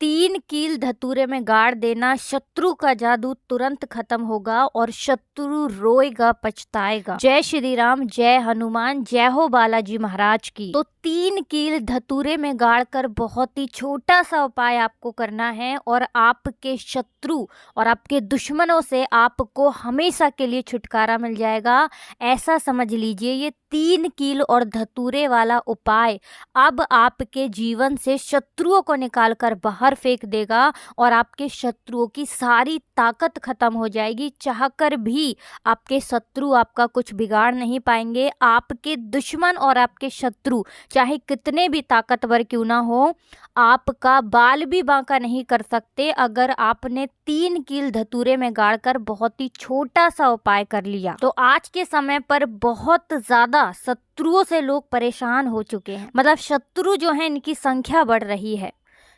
3 कील धतूरे में गाड़ देना, शत्रु का जादू तुरंत खत्म होगा और शत्रु रोएगा पछताएगा। जय श्री राम, जय हनुमान, जय हो बालाजी महाराज की। तो 3 कील धतूरे में गाड़कर बहुत ही छोटा सा उपाय आपको करना है और आपके शत्रु और आपके दुश्मनों से आपको हमेशा के लिए छुटकारा मिल जाएगा। ऐसा समझ लीजिए, ये 3 कील और धतूरे वाला उपाय अब आपके जीवन से शत्रुओं को निकाल कर बाहर फेंक देगा और आपके शत्रुओं की सारी ताकत खत्म हो जाएगी। चाहकर भी आपके शत्रु आपका कुछ बिगाड़ नहीं पाएंगे। आपके दुश्मन और आपके शत्रु चाहे कितने भी ताकतवर क्यों ना हो, आपका बाल भी बांका नहीं कर सकते अगर आपने 3 कील धतूरे में गाड़कर बहुत ही छोटा सा उपाय कर लिया। तो आज के समय पर बहुत ज्यादा शत्रुओं से लोग परेशान हो चुके हैं। मतलब शत्रु जो है इनकी संख्या बढ़ रही है।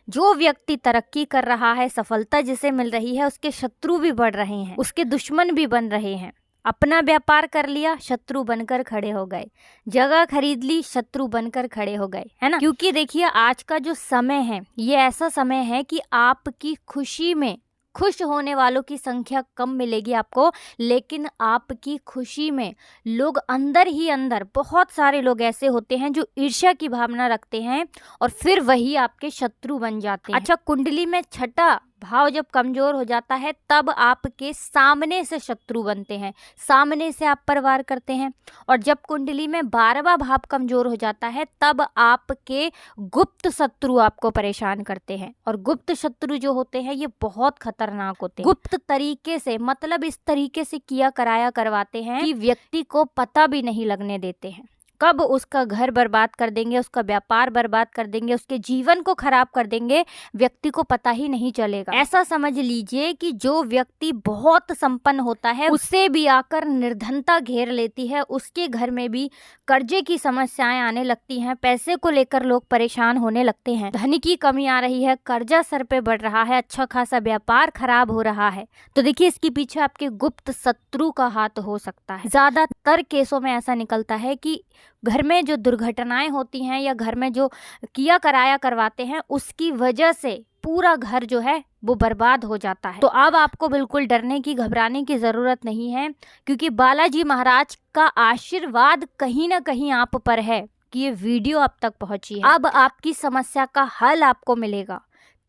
जो व्यक्ति तरक्की कर रहा है, सफलता जिसे मिल रही है, उसके शत्रु भी बढ़ रहे हैं, उसके दुश्मन भी बन रहे हैं। अपना व्यापार कर लिया, शत्रु बनकर खड़े हो गए। जगह खरीद ली, शत्रु बनकर खड़े हो गए, है ना। क्योंकि देखिए आज का जो समय है ये ऐसा समय है कि आपकी खुशी में खुश होने वालों की संख्या कम मिलेगी आपको, लेकिन आपकी खुशी में लोग अंदर ही अंदर, बहुत सारे लोग ऐसे होते हैं जो ईर्ष्या की भावना रखते हैं और फिर वही आपके शत्रु बन जाते हैं। अच्छा, कुंडली में छठा भाव जब कमजोर हो जाता है तब आपके सामने से शत्रु बनते हैं, सामने से आप पर वार करते हैं। और जब कुंडली में 12वां भाव कमजोर हो जाता है तब आपके गुप्त शत्रु आपको परेशान करते हैं। और गुप्त शत्रु जो होते हैं ये बहुत खतरनाक होते हैं। गुप्त तरीके से, मतलब इस तरीके से किया कराया करवाते हैं कि व्यक्ति को पता भी नहीं लगने देते हैं। कब उसका घर बर्बाद कर देंगे, उसका व्यापार बर्बाद कर देंगे, उसके जीवन को खराब कर देंगे, व्यक्ति को पता ही नहीं चलेगा। ऐसा समझ लीजिए कि जो व्यक्ति बहुत संपन्न होता है उससे भी आकर निर्धनता घेर लेती है, उसके घर में भी कर्जे की समस्याएं आने लगती हैं, पैसे को लेकर लोग परेशान होने लगते हैं, धन की कमी आ रही है, कर्जा सर पे बढ़ रहा है, अच्छा खासा व्यापार खराब हो रहा है। तो देखिए इसके पीछे आपके गुप्त शत्रु का हाथ हो सकता है। ज्यादातर केसों में ऐसा निकलता है कि घर में जो दुर्घटनाएं होती हैं या घर में जो किया कराया करवाते हैं उसकी वजह से पूरा घर जो है वो बर्बाद हो जाता है। तो अब आपको बिल्कुल डरने की, घबराने की जरूरत नहीं है, क्योंकि बालाजी महाराज का आशीर्वाद कहीं ना कहीं आप पर है कि ये वीडियो आप तक पहुंची है। अब आपकी समस्या का हल आपको मिलेगा।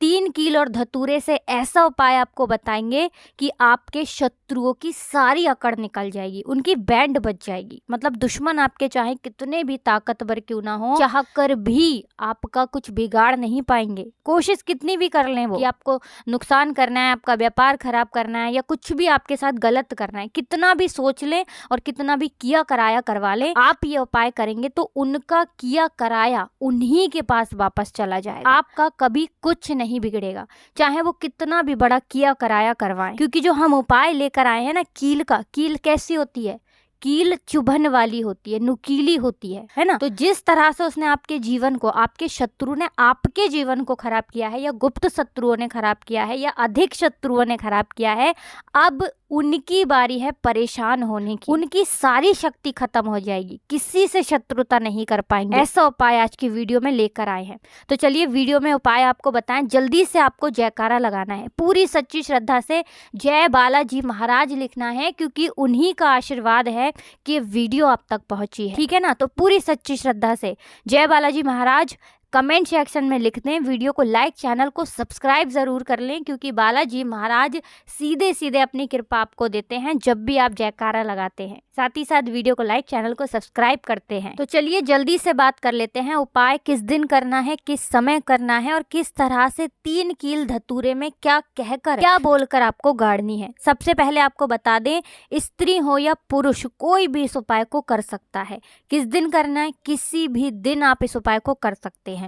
3 कील और धतूरे से ऐसा उपाय आपको बताएंगे कि आपके शत्रुओं की सारी अकड़ निकल जाएगी, उनकी बैंड बच जाएगी। मतलब दुश्मन आपके चाहे कितने भी ताकतवर क्यों ना हो, चाहकर भी आपका कुछ बिगाड़ नहीं पाएंगे। कोशिश कितनी भी कर लें वो कि आपको नुकसान करना है, आपका व्यापार खराब करना है या कुछ भी आपके साथ गलत करना है, कितना भी सोच लें और कितना भी किया कराया करवा लें, आप ये उपाय करेंगे तो उनका किया कराया उन्हीं के पास वापस चला जाएगा। आपका कभी कुछ नहीं बिगड़ेगा, चाहे वो कितना भी बड़ा किया कराया करवाएं। क्योंकि जो हम उपाय लेकर आए हैं ना, कील का, कील कैसी होती है, कील चुभन वाली होती है, नुकीली होती है ना। तो जिस तरह से उसने आपके जीवन को, आपके शत्रु ने आपके जीवन को खराब किया है या गुप्त शत्रुओं ने खराब किया है या अधिक शत्रुओं ने खराब किया है, अब उनकी बारी है परेशान होने की। उनकी सारी शक्ति खत्म हो जाएगी, किसी से शत्रुता नहीं कर पाएंगे। ऐसा उपाय आज की वीडियो में लेकर आए हैं। तो चलिए वीडियो में उपाय आपको बताएं। जल्दी से आपको जयकारा लगाना है, पूरी सच्ची श्रद्धा से जय बालाजी महाराज लिखना है, क्योंकि उन्हीं का आशीर्वाद है कि वीडियो आप तक पहुंची है। ठीक है ना। तो पूरी सच्ची श्रद्धा से जय बालाजी महाराज कमेंट सेक्शन में लिख दें, वीडियो को लाइक, चैनल को सब्सक्राइब जरूर कर लें, क्योंकि बालाजी महाराज सीधे सीधे अपनी कृपा आपको देते हैं जब भी आप जयकारा लगाते हैं। साथ ही साथ वीडियो को लाइक, चैनल को सब्सक्राइब करते हैं। तो चलिए जल्दी से बात कर लेते हैं, उपाय किस दिन करना है, किस समय करना है और किस तरह से 3 कील धतूरे में क्या कहकर, क्या बोलकर आपको गाड़नी है। सबसे पहले आपको बता दें, स्त्री हो या पुरुष कोई भी इस उपाय को कर सकता है। किस दिन करना है, किसी भी दिन आप इस उपाय को कर सकते हैं।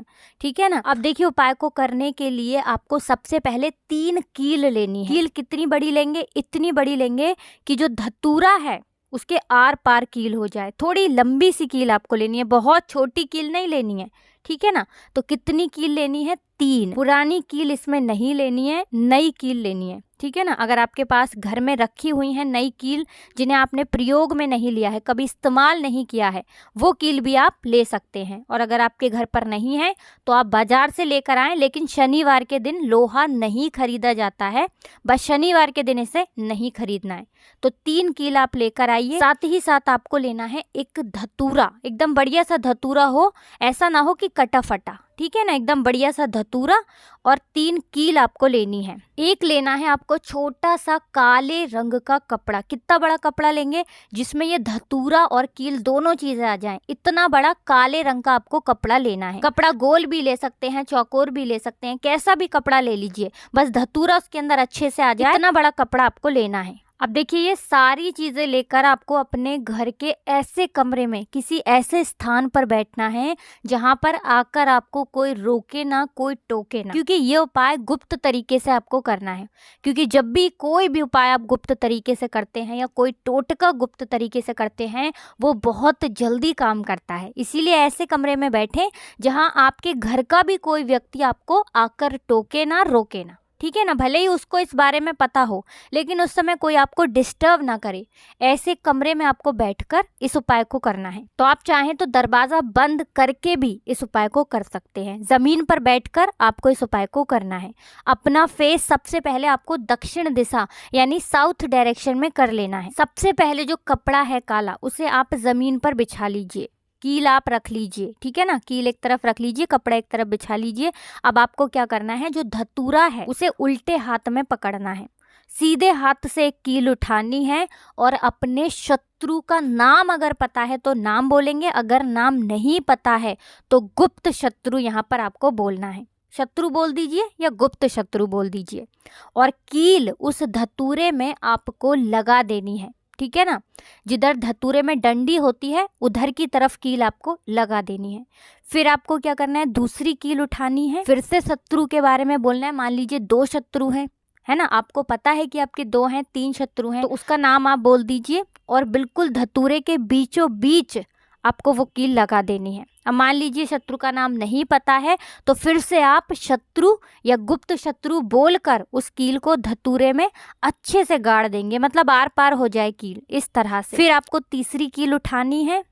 ठीक है ना। अब देखिए उपाय को करने के लिए आपको सबसे पहले 3 कील लेनी है। कील कितनी बड़ी लेंगे, इतनी बड़ी लेंगे कि जो धतूरा है उसके आर पार कील हो जाए। थोड़ी लंबी सी कील आपको लेनी है, बहुत छोटी कील नहीं लेनी है, ठीक है ना। तो कितनी कील लेनी है? 3। पुरानी कील इसमें नहीं लेनी है, नई कील लेनी है, ठीक है ना। अगर आपके पास घर में रखी हुई है नई कील जिन्हें आपने प्रयोग में नहीं लिया है, कभी इस्तेमाल नहीं किया है, वो कील भी आप ले सकते हैं। और अगर आपके घर पर नहीं है तो आप बाजार से लेकर आएं, लेकिन शनिवार के दिन लोहा नहीं खरीदा जाता है, बस शनिवार के दिन इसे नहीं खरीदना है। तो 3 कील आप लेकर आइए। साथ ही साथ आपको लेना है एक धतूरा, एकदम बढ़िया सा धतूरा हो, ऐसा ना हो कि कटा फटा, ठीक है ना, एकदम बढ़िया सा धतूरा। और 3 कील आपको लेनी है। एक लेना है आपको छोटा सा काले रंग का कपड़ा। कितना बड़ा कपड़ा लेंगे जिसमें ये धतूरा और कील दोनों चीजें आ जाएं, इतना बड़ा काले रंग का आपको कपड़ा लेना है। कपड़ा गोल भी ले सकते हैं, चौकोर भी ले सकते हैं, कैसा भी कपड़ा ले लीजिए, बस धतूरा उसके अंदर अच्छे से आ जाए, इतना बड़ा कपड़ा आपको लेना है। अब देखिए, ये सारी चीजें लेकर आपको अपने घर के ऐसे कमरे में किसी ऐसे स्थान पर बैठना है जहां पर आकर आपको कोई रोके ना, कोई टोके ना, क्योंकि ये उपाय गुप्त तरीके से आपको करना है। क्योंकि जब भी कोई भी उपाय आप गुप्त तरीके से करते हैं या कोई टोटका गुप्त तरीके से करते हैं, वो बहुत जल्दी काम करता है। इसीलिए ऐसे कमरे में बैठे जहां आपके घर का भी कोई व्यक्ति आपको आकर टोके ना, रोके ना, ठीक है ना। भले ही उसको इस बारे में पता हो, लेकिन उस समय कोई आपको डिस्टर्ब ना करे, ऐसे कमरे में आपको बैठकर इस उपाय को करना है। तो आप चाहें तो दरवाजा बंद करके भी इस उपाय को कर सकते हैं। जमीन पर बैठकर आपको इस उपाय को करना है। अपना फेस सबसे पहले आपको दक्षिण दिशा यानी साउथ डायरेक्शन में कर लेना है। सबसे पहले जो कपड़ा है काला, उसे आप जमीन पर बिछा लीजिए। कील आप रख लीजिए, ठीक है ना, कील एक तरफ रख लीजिए, कपड़ा एक तरफ बिछा लीजिए। अब आपको क्या करना है, जो धतूरा है उसे उल्टे हाथ में पकड़ना है। सीधे हाथ से एक कील उठानी है और अपने शत्रु का नाम अगर पता है तो नाम बोलेंगे, अगर नाम नहीं पता है तो गुप्त शत्रु यहाँ पर आपको बोलना है। शत्रु बोल दीजिए या गुप्त शत्रु बोल दीजिए, और कील उस धतूरे में आपको लगा देनी है, ठीक है ना। जिधर धतूरे में डंडी होती है उधर की तरफ कील आपको लगा देनी है। फिर आपको क्या करना है, दूसरी कील उठानी है, फिर से शत्रु के बारे में बोलना है। मान लीजिए 2 शत्रु हैं, है ना, आपको पता है कि आपके 2 हैं, 3 शत्रु हैं, तो उसका नाम आप बोल दीजिए और बिल्कुल धतूरे के बीचों बीच आपको वो कील लगा देनी है। अब मान लीजिए शत्रु का नाम नहीं पता है, तो फिर से आप शत्रु या गुप्त शत्रु बोलकर उस कील को धतूरे में अच्छे से गाड़ देंगे, मतलब आर पार हो जाए कील, इस तरह से। फिर आपको तीसरी कील उठानी है।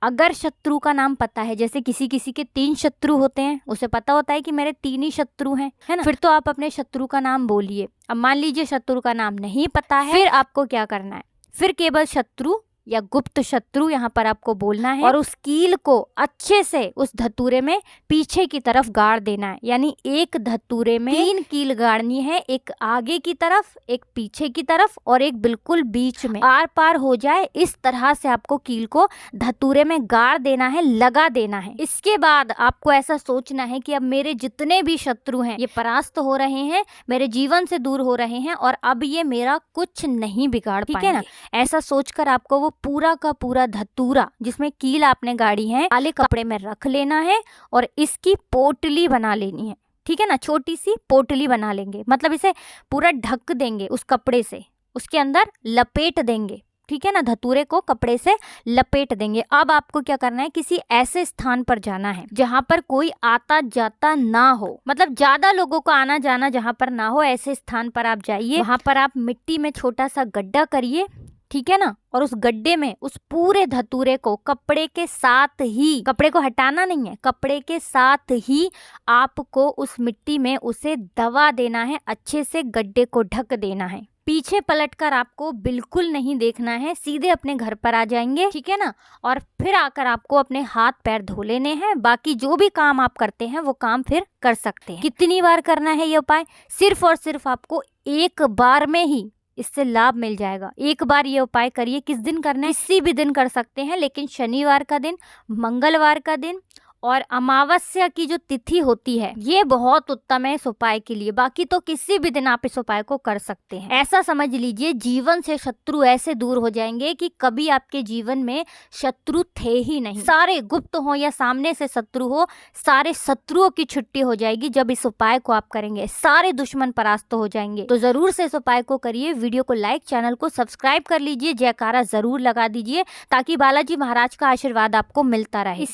अगर शत्रु का नाम पता है, जैसे किसी किसी के 3 शत्रु होते हैं, उसे पता होता है कि मेरे 3 ही शत्रु हैं, है ना, फिर तो आप अपने शत्रु का नाम बोलिए। अब मान लीजिए शत्रु का नाम नहीं पता है, फिर आपको क्या करना है, फिर केवल शत्रु या गुप्त शत्रु यहाँ पर आपको बोलना है और उस कील को अच्छे से उस धतूरे में पीछे की तरफ गाड़ देना है। यानी एक धतूरे में 3 कील गाड़नी है, एक आगे की तरफ, एक पीछे की तरफ और एक बिल्कुल बीच में, आर पार हो जाए इस तरह से आपको कील को धतूरे में गाड़ देना है, लगा देना है। इसके बाद आपको ऐसा सोचना है कि अब मेरे जितने भी शत्रु हैं ये परास्त हो रहे हैं, मेरे जीवन से दूर हो रहे हैं और अब ये मेरा कुछ नहीं बिगाड़ पाएंगे, ठीक है ना। ऐसा सोचकर आपको वो पूरा का पूरा धतूरा जिसमें कील आपने गाड़ी है काले कपड़े में रख लेना है और इसकी पोटली बना लेनी है, ठीक है ना। छोटी सी पोटली बना लेंगे, मतलब इसे पूरा ढक देंगे उस कपड़े से, उसके अंदर लपेट देंगे, ठीक है ना, धतूरे को कपड़े से लपेट देंगे। अब आपको क्या करना है, किसी ऐसे स्थान पर जाना है जहां पर कोई आता जाता ना हो, मतलब ज्यादा लोगों को आना जाना जहां पर ना हो, ऐसे स्थान पर आप जाइए। वहां पर आप मिट्टी में छोटा सा गड्ढा करिए, ठीक है ना, और उस गड्ढे में उस पूरे धतूरे को कपड़े के साथ ही, कपड़े को हटाना नहीं है, कपड़े के साथ ही आपको उस मिट्टी में उसे दबा देना है, अच्छे से गड्ढे को ढक देना है। पीछे पलटकर आपको बिल्कुल नहीं देखना है, सीधे अपने घर पर आ जाएंगे, ठीक है ना। और फिर आकर आपको अपने हाथ पैर धो लेने हैं, बाकी जो भी काम आप करते हैं वो काम फिर कर सकते हैं। कितनी बार करना है ये उपाय, सिर्फ और सिर्फ आपको एक बार में ही इससे लाभ मिल जाएगा। एक बार ये उपाय करिए। किस दिन करना है, किसी भी दिन कर सकते हैं, लेकिन शनिवार का दिन, मंगलवार का दिन और अमावस्या की जो तिथि होती है ये बहुत उत्तम है इस उपाय के लिए। बाकी तो किसी भी दिन आप इस उपाय को कर सकते हैं। ऐसा समझ लीजिए जीवन से शत्रु ऐसे दूर हो जाएंगे कि कभी आपके जीवन में शत्रु थे ही नहीं। सारे गुप्त हो या सामने से शत्रु हो, सारे शत्रुओं की छुट्टी हो जाएगी जब इस उपाय को आप करेंगे। सारे दुश्मन परास्त हो जाएंगे। तो जरूर से इस उपाय को करिए। वीडियो को लाइक, चैनल को सब्सक्राइब कर लीजिए, जयकारा जरूर लगा दीजिए ताकि बालाजी महाराज का आशीर्वाद आपको मिलता रहे।